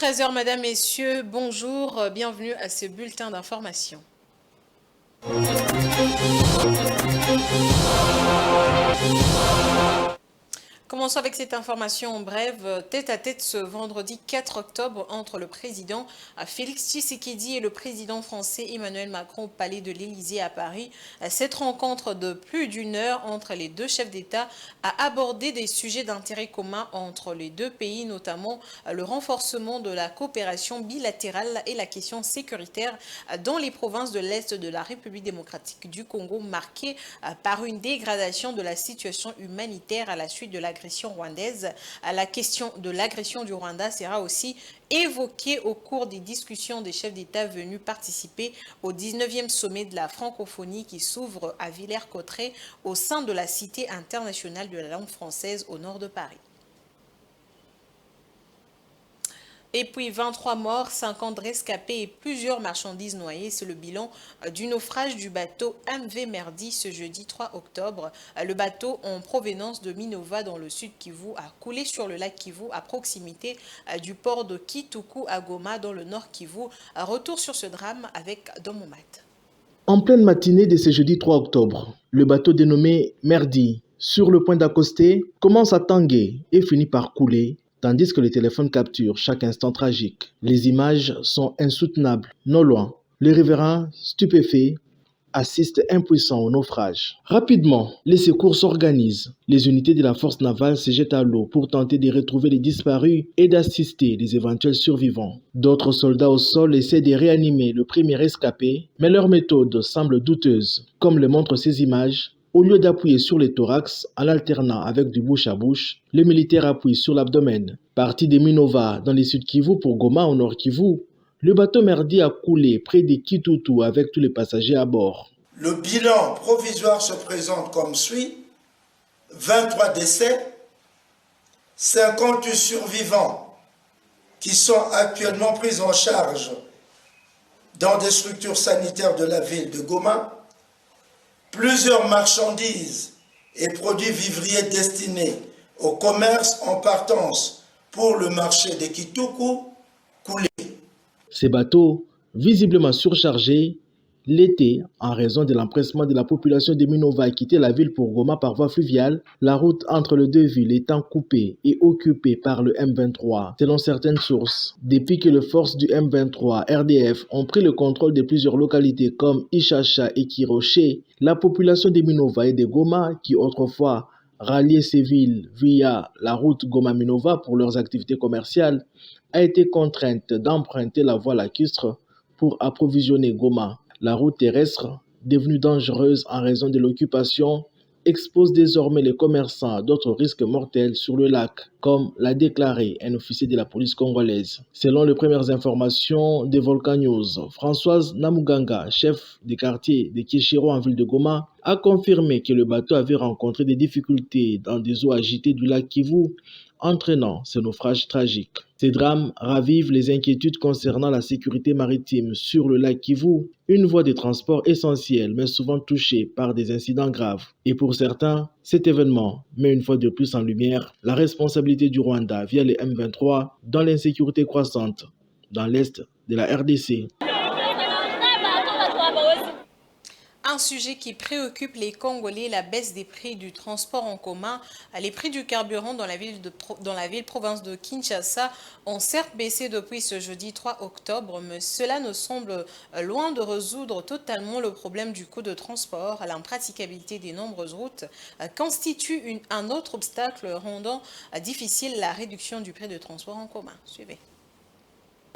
13 h, mesdames, messieurs, bonjour, bienvenue à ce bulletin d'information. Commençons avec cette information en bref. Tête-à-tête ce vendredi 4 octobre entre le président Félix Tshisekedi et le président français Emmanuel Macron au palais de l'Élysée à Paris. Cette rencontre de plus d'une heure entre les deux chefs d'État a abordé des sujets d'intérêt commun entre les deux pays, notamment le renforcement de la coopération bilatérale et la question sécuritaire dans les provinces de l'Est de la République démocratique du Congo, marquées par une dégradation de la situation humanitaire à la suite de l'agression rwandaise. La question de l'agression du Rwanda sera aussi évoquée au cours des discussions des chefs d'État venus participer au 19e sommet de la francophonie qui s'ouvre à Villers-Cotterêts au sein de la Cité internationale de la langue française au nord de Paris. Et puis 23 morts, 50 rescapés et plusieurs marchandises noyées. C'est le bilan du naufrage du bateau MV Merdi ce jeudi 3 octobre. Le bateau en provenance de Minova dans le sud Kivu a coulé sur le lac Kivu à proximité du port de Kituku à Goma dans le nord Kivu. Retour sur ce drame avec Domomat. En pleine matinée de ce jeudi 3 octobre, le bateau dénommé Merdi, sur le point d'accoster, commence à tanguer et finit par couler, tandis que le téléphone capture chaque instant tragique. Les images sont insoutenables. Non loin, les riverains, stupéfaits, assistent impuissants au naufrage. Rapidement, les secours s'organisent. Les unités de la force navale se jettent à l'eau pour tenter de retrouver les disparus et d'assister les éventuels survivants. D'autres soldats au sol essaient de réanimer le premier rescapé, mais leur méthode semble douteuse. Comme le montrent ces images, au lieu d'appuyer sur les thorax en alternant avec du bouche à bouche, les militaires appuient sur l'abdomen. Parti de Minova dans les sud Kivu pour Goma au nord Kivu, le bateau Merdi a coulé près de Kitutu avec tous les passagers à bord. Le bilan provisoire se présente comme suit: 23 décès, 58 survivants qui sont actuellement pris en charge dans des structures sanitaires de la ville de Goma, plusieurs marchandises et produits vivriers destinés au commerce en partance pour le marché de Kituku coulés. Ces bateaux, visiblement surchargés, l'été, en raison de l'empressement de la population de Minova à quitter la ville pour Goma par voie fluviale, la route entre les deux villes étant coupée et occupée par le M23, selon certaines sources. Depuis que les forces du M23 RDF ont pris le contrôle de plusieurs localités comme Ichacha et Kiroché, la population de Minova et de Goma, qui autrefois ralliaient ces villes via la route Goma-Minova pour leurs activités commerciales, a été contrainte d'emprunter la voie lacustre pour approvisionner Goma. La route terrestre, devenue dangereuse en raison de l'occupation, expose désormais les commerçants à d'autres risques mortels sur le lac, comme l'a déclaré un officier de la police congolaise. Selon les premières informations de Volcan News, Françoise Namuganga, chef du quartier de Kieshiro en ville de Goma, a confirmé que le bateau avait rencontré des difficultés dans des eaux agitées du lac Kivu, entraînant ce naufrage tragique. Ces drames ravivent les inquiétudes concernant la sécurité maritime sur le lac Kivu, une voie de transport essentielle mais souvent touchée par des incidents graves. Et pour certains, cet événement met une fois de plus en lumière la responsabilité du Rwanda via les M23 dans l'insécurité croissante dans l'est de la RDC. Un sujet qui préoccupe les Congolais, la baisse des prix du transport en commun. Les prix du carburant dans la ville province de Kinshasa ont certes baissé depuis ce jeudi 3 octobre, mais cela ne semble loin de résoudre totalement le problème du coût de transport. L'impraticabilité des nombreuses routes constitue un autre obstacle rendant difficile la réduction du prix de transport en commun. Suivez.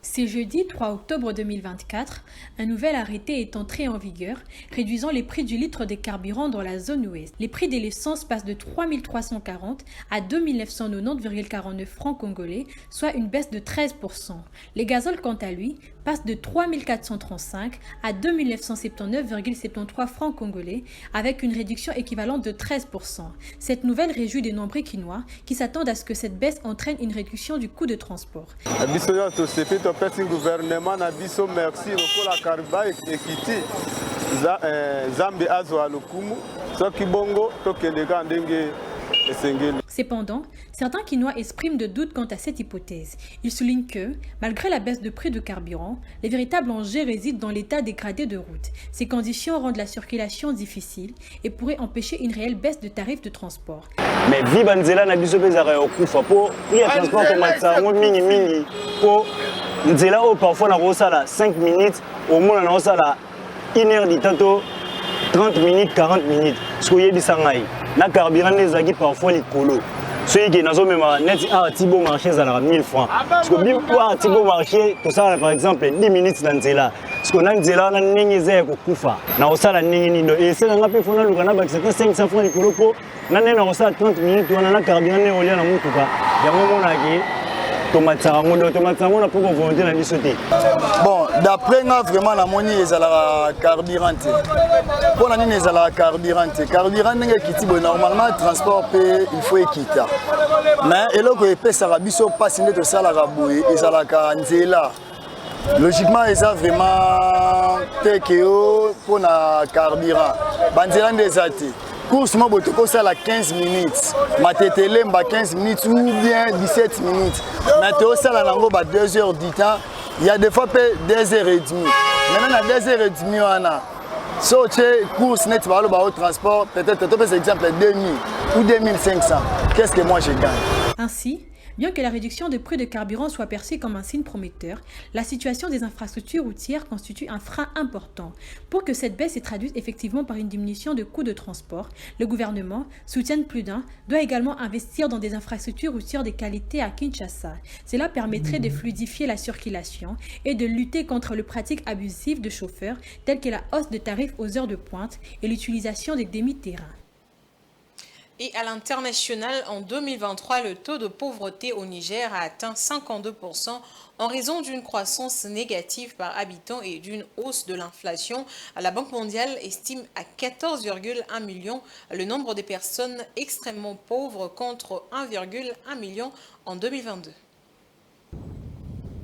C'est jeudi 3 octobre 2024, un nouvel arrêté est entré en vigueur, réduisant les prix du litre de carburant dans la zone ouest. Les prix de l'essence passent de 3 340 à 2 990,49 francs congolais, soit une baisse de 13%. Les gazoles, quant à lui, passent de 3 435 à 2 979,73 francs congolais, avec une réduction équivalente de 13%. Cette nouvelle réjouit de nombreux Quinois qui s'attendent à ce que cette baisse entraîne une réduction du coût de transport. Merci gouvernement na biso merci lokola kariba ekiti zambe azwa lokumu soki bongo tokendeka ndenge esengeli. Cependant, certains Kinois expriment de doutes quant à cette hypothèse. Ils soulignent que, malgré la baisse de prix de carburant, les véritables enjeux résident dans l'état dégradé de route. Ces conditions rendent la circulation difficile et pourraient empêcher une réelle baisse de tarifs de transport. Mais viva nzela na biso bezara okufa po prix de transport komatsa mingi po nzela o parfois na rosala 5 minutes au moins na rosala 1 heure du temps 30 minutes 40 minutes ce que yebisa ngai na carburant ezaki parfois likolo soki ke nazomema neti awa ti bon marché ezalaka 1000 francs parce que biwa ti bon marché tosala par exemple 10 minutes na nzela parce que na nzela wana ndenge eza ya kokufa na kosala ndenge nini esenanga mpe fo naluka na bakisata 500 francs likolo po nane na kosala 30 minutes wana na carburant nde olia na motuka yango monaki tomatisaka ngo na poko volonté na biso te. Bon, d'après moi vraiment la moni ezalaka carburant te. Pona nini ezalaka carburant te. Carburant ndenge kiti bo normalement transport pe il faut ekita. Mais eloko epesaka biso pasi nde tosalaka boye ezalaka nzela. Logiquement eza vraiment tekeo pona carburant. Banzela nde eza te. Course moi botoko sala 15 minutes, matetele mba 15 minutes ou bien 17 minutes. Maintenant sala nango ba 2 heures du temps, il y a des fois peut 2 heures et demie. Maintenant à 2 heures et demie wana. So che course net ba au transport, peut-être tu peux exemple 2000 ou 2500. Qu'est-ce que moi je gagne? Ainsi, bien que la réduction des prix de carburant soit perçue comme un signe prometteur, la situation des infrastructures routières constitue un frein important. Pour que cette baisse se traduise effectivement par une diminution de coûts de transport, le gouvernement, soutien plus d'un, doit également investir dans des infrastructures routières de qualité à Kinshasa. Cela permettrait de fluidifier la circulation et de lutter contre les pratiques abusives de chauffeurs telles que la hausse de tarifs aux heures de pointe et l'utilisation des demi-terrains. Et à l'international, en 2023, le taux de pauvreté au Niger a atteint 52% en raison d'une croissance négative par habitant et d'une hausse de l'inflation. La Banque mondiale estime à 14,1 millions le nombre de personnes extrêmement pauvres contre 1,1 million en 2022.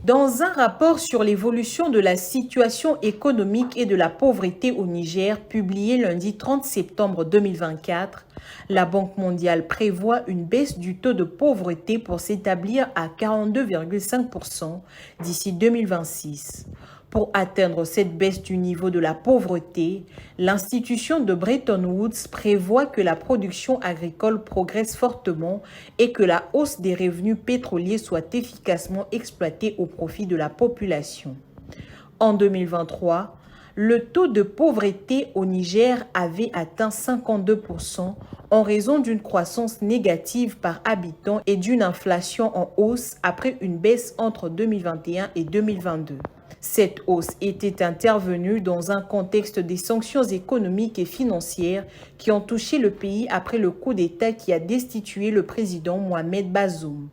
Dans un rapport sur l'évolution de la situation économique et de la pauvreté au Niger, publié lundi 30 septembre 2024, la Banque mondiale prévoit une baisse du taux de pauvreté pour s'établir à 42,5% d'ici 2026. Pour atteindre cette baisse du niveau de la pauvreté, l'institution de Bretton Woods prévoit que la production agricole progresse fortement et que la hausse des revenus pétroliers soit efficacement exploitée au profit de la population. En 2023, le taux de pauvreté au Niger avait atteint 52% en raison d'une croissance négative par habitant et d'une inflation en hausse après une baisse entre 2021 et 2022. Cette hausse était intervenue dans un contexte des sanctions économiques et financières qui ont touché le pays après le coup d'État qui a destitué le président Mohamed Bazoum.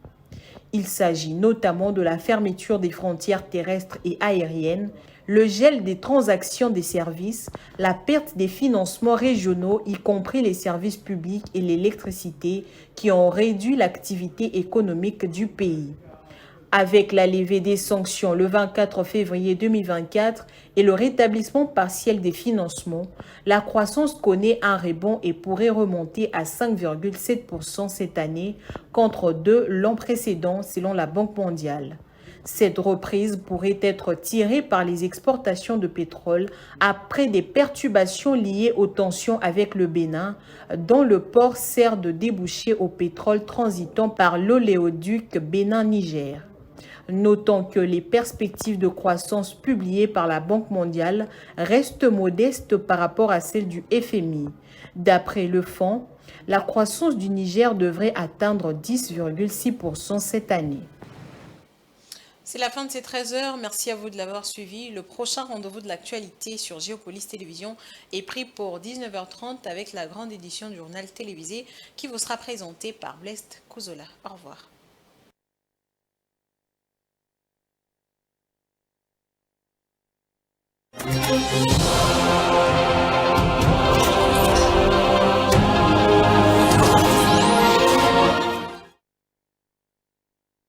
Il s'agit notamment de la fermeture des frontières terrestres et aériennes, le gel des transactions des services, la perte des financements régionaux, y compris les services publics et l'électricité, qui ont réduit l'activité économique du pays. Avec la levée des sanctions le 24 février 2024 et le rétablissement partiel des financements, la croissance connaît un rebond et pourrait remonter à 5,7% cette année contre 2% l'an précédent selon la Banque mondiale. Cette reprise pourrait être tirée par les exportations de pétrole après des perturbations liées aux tensions avec le Bénin, dont le port sert de débouché au pétrole transitant par l'oléoduc Bénin-Niger. Notons que les perspectives de croissance publiées par la Banque mondiale restent modestes par rapport à celles du FMI. D'après le fonds, la croissance du Niger devrait atteindre 10,6% cette année. C'est la fin de ces 13 heures. Merci à vous de l'avoir suivi. Le prochain rendez-vous de l'actualité sur Géopolis Télévision est pris pour 19h30 avec la grande édition du journal télévisé qui vous sera présentée par Blaise Kouzola. Au revoir. Thank you.